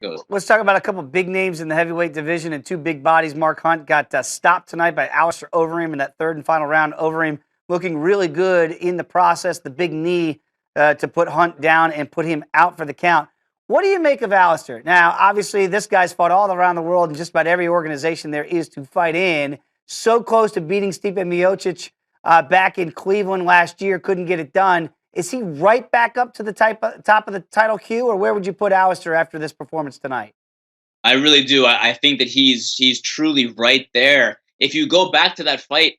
goes. Let's talk about a couple of big names in the heavyweight division and two big bodies. Marc Hunt got stopped tonight by Alistair Overeem in that third and final round. Overeem looking really good in the process, the big knee to put Hunt down and put him out for the count. What do you make of Alistair? Now, obviously, this guy's fought all around the world in just about every organization there is to fight in. So close to beating Stipe Miocic back in Cleveland last year, couldn't get it done. Is he right back up to the top of the title queue, or where would you put Alistair after this performance tonight? I really do. I think that he's truly right there. If you go back to that fight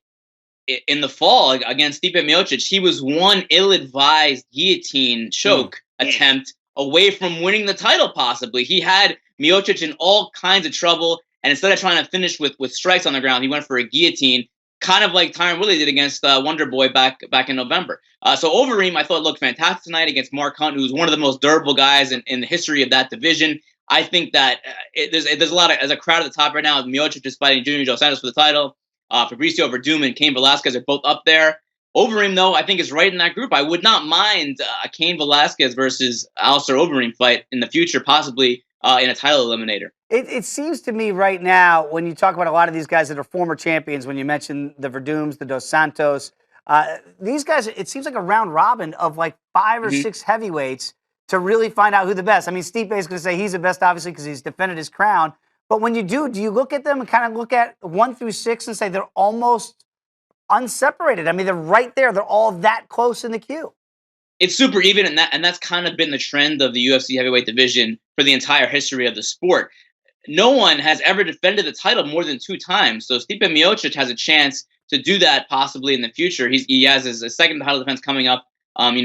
in the fall against Stipe Miocic, he was one ill-advised guillotine choke attempt away from winning the title. Possibly, he had Miocic in all kinds of trouble, and instead of trying to finish with strikes on the ground, he went for a guillotine, kind of like Tyron Woodley did against Wonder Boy back in November. So Overeem, I thought, looked fantastic tonight against Marc Hunt, who's one of the most durable guys in the history of that division. I think that there's a lot of, as a crowd at the top right now. Miocic is fighting Junior Dos Santos for the title. Fabricio Verdum and Cain Velasquez are both up there. Overeem, though, I think is right in that group. I would not mind a Cain Velasquez versus Alistair Overeem fight in the future, possibly in a title eliminator. It seems to me right now, when you talk about a lot of these guys that are former champions, when you mention the Verdums, the Dos Santos, these guys, it seems like a round robin of like 5 or 6 heavyweights to really find out who the best. I mean, Stipe is going to say he's the best, obviously, because he's defended his crown. But when you do you look at them and kind of look at 1 through 6 and say they're almost unseparated? I mean, they're right there. They're all that close in the queue. It's super even, and that's kind of been the trend of the UFC heavyweight division for the entire history of the sport. No one has ever defended the title more than 2 times. So Stipe Miocic has a chance to do that possibly in the future. He has his second title defense coming up,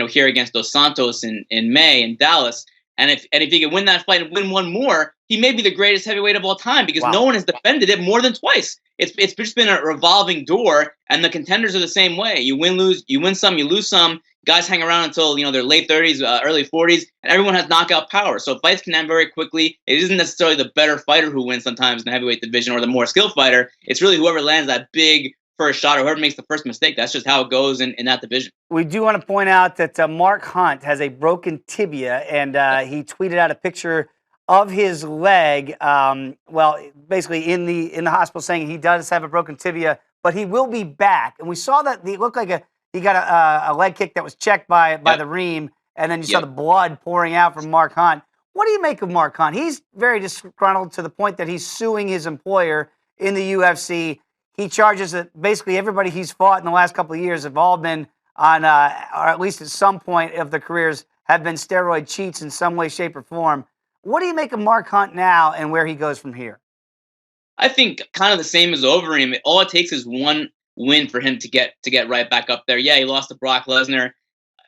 here against Dos Santos in May in Dallas. And if he can win that fight and win one more, he may be the greatest heavyweight of all time because no one has defended it more than twice. It's just been a revolving door, and the contenders are the same way. You win some, you lose some. Guys hang around until their late 30s, early 40s, and everyone has knockout power. So fights can end very quickly. It isn't necessarily the better fighter who wins sometimes in the heavyweight division or the more skilled fighter. It's really whoever lands that big first shot or whoever makes the first mistake. That's just how it goes in that division. We do want to point out that Marc Hunt has a broken tibia, and he tweeted out a picture of his leg. Basically in the hospital, saying he does have a broken tibia, but he will be back. And we saw that he looked like he got a leg kick that was checked by the Reem, and then you saw the blood pouring out from Marc Hunt. What do you make of Marc Hunt? He's very disgruntled to the point that he's suing his employer in the UFC. He charges that basically everybody he's fought in the last couple of years have all been on, or at least at some point of their careers, have been steroid cheats in some way, shape, or form. What do you make of Marc Hunt now and where he goes from here? I think kind of the same as Overeem. All it takes is one win for him to get right back up there. Yeah, he lost to Brock Lesnar.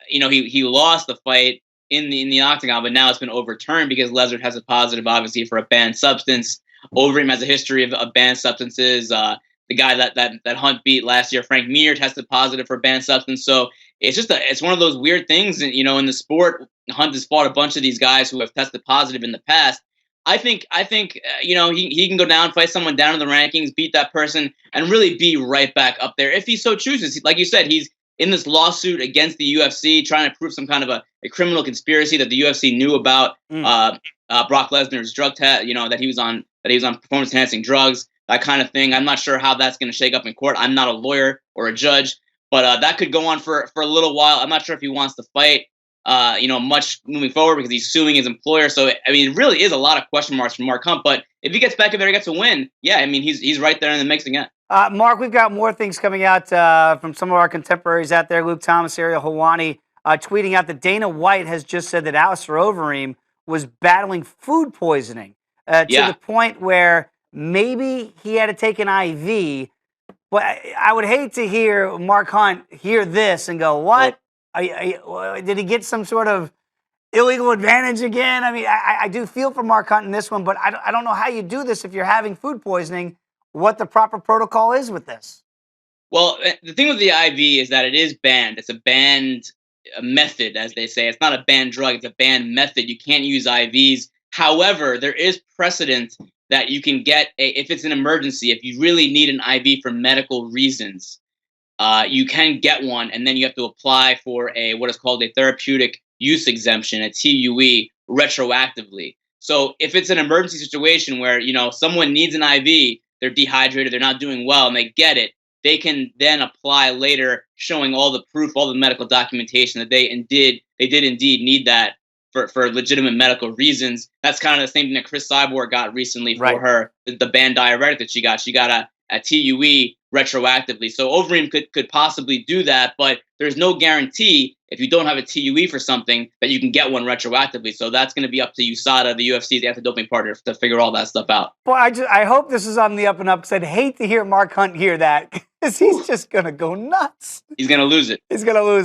He lost the fight in the octagon, but now it's been overturned because Lesnar has a positive, obviously, for a banned substance. Overeem has a history of banned substances. The guy that Hunt beat last year, Frank Mir, tested positive for banned substance. So it's one of those weird things. And in the sport, Hunt has fought a bunch of these guys who have tested positive in the past. I think he can go down, fight someone down in the rankings, beat that person, and really be right back up there if he so chooses. Like you said, he's in this lawsuit against the UFC, trying to prove some kind of a criminal conspiracy that the UFC knew about Brock Lesnar's drug test. That he was on performance enhancing drugs, that kind of thing. I'm not sure how that's going to shake up in court. I'm not a lawyer or a judge, but that could go on for a little while. I'm not sure if he wants to fight much moving forward because he's suing his employer. So, I mean, it really is a lot of question marks from Marc Hunt. But if he gets back in there, he gets a win. Yeah, I mean, he's right there in the mix again. Mark, we've got more things coming out from some of our contemporaries out there. Luke Thomas, Ariel Helwani, tweeting out that Dana White has just said that Alistair Overeem was battling food poisoning to the point where maybe he had to take an IV. But I would hate to hear Marc Hunt hear this and go, what? Did he get some sort of illegal advantage again? I mean, I do feel for Marc Hunt in this one, but I don't know how you do this if you're having food poisoning, what the proper protocol is with this. Well, the thing with the IV is that it is banned. It's a banned method, as they say. It's not a banned drug. It's a banned method. You can't use IVs. However, there is precedent that you can get if it's an emergency, if you really need an IV for medical reasons. You can get one, and then you have to apply for what is called a therapeutic use exemption, a TUE, retroactively. So if it's an emergency situation where, someone needs an IV, they're dehydrated, they're not doing well, and they get it, they can then apply later, showing all the proof, all the medical documentation that they did indeed need that for legitimate medical reasons. That's kind of the same thing that Chris Cyborg got recently for Right. her, the banned diuretic that she got. She got a TUE retroactively. So Overeem could possibly do that, but there's no guarantee if you don't have a TUE for something that you can get one retroactively. So that's going to be up to USADA, the UFC's anti-doping partner, to figure all that stuff out. Well, I hope this is on the up and up, because I'd hate to hear Marc Hunt hear that, because he's just going to go nuts. He's going to lose it. He's going to lose it.